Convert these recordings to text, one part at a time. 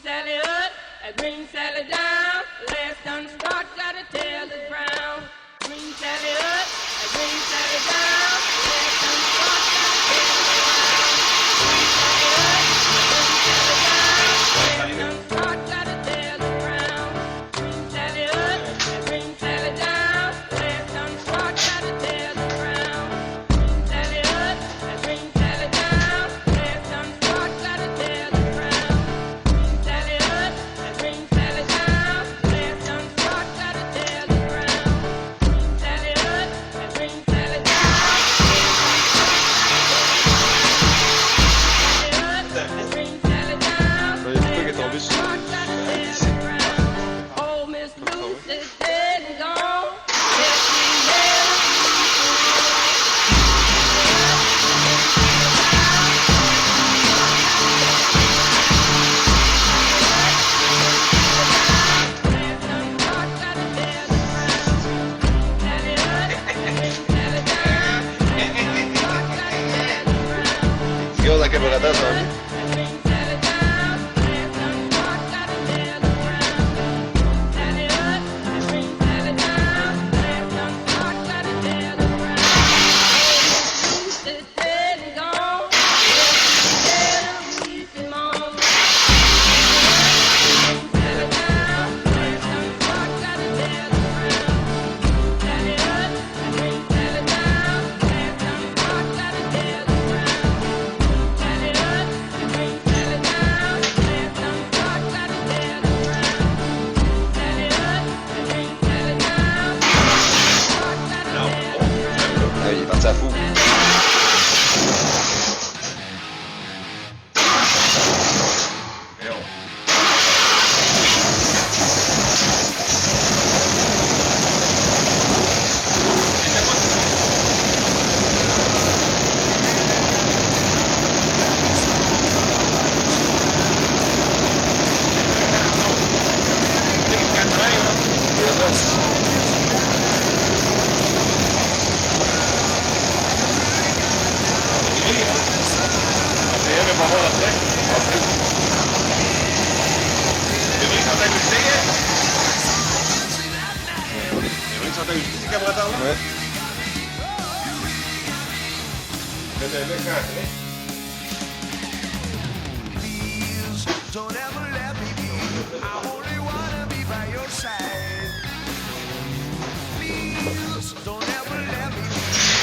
Sally up, Green Sally down. Last done start, gotta tell the ground. Green Sally up, Green Sally down. Last done start, gotta tell the ground. Green Sally up, Green Sally down. Last done start, gotta tell the ground. Green Sally up, Green Sally down. Last done start, gotta tell the ground. Green Sally up, Green Sally down. Last done start, gotta tell the ground. Green Sally up, Green Sally down. Last done start, gotta tell the ground. Green Sally up, Green Sally down. Green Sally down. Le truc est tombé sur Oh, Miss Lucy's dead and gone. Yes, she is. Regarde la caméra dans lui. Ah, il est parti à fou. Ouais. Don't ever let me be. I only wanna be by your side. Please, don't ever let me be.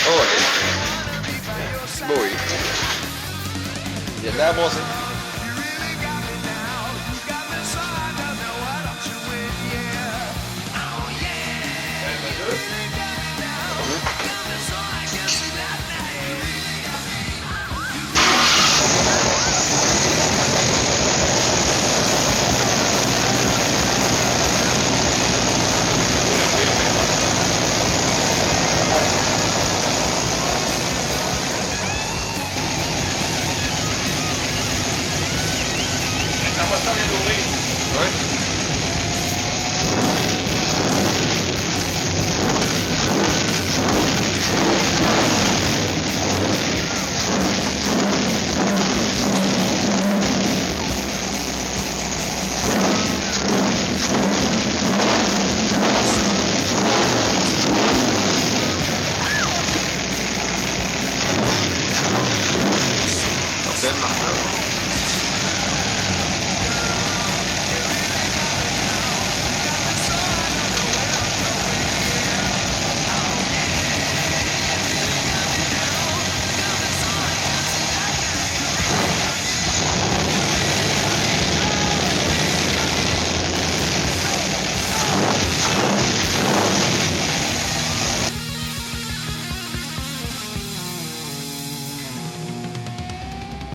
Oh, ouais. I wanna be by your side. Bon, oui. Il y a de l'air, bon, ça.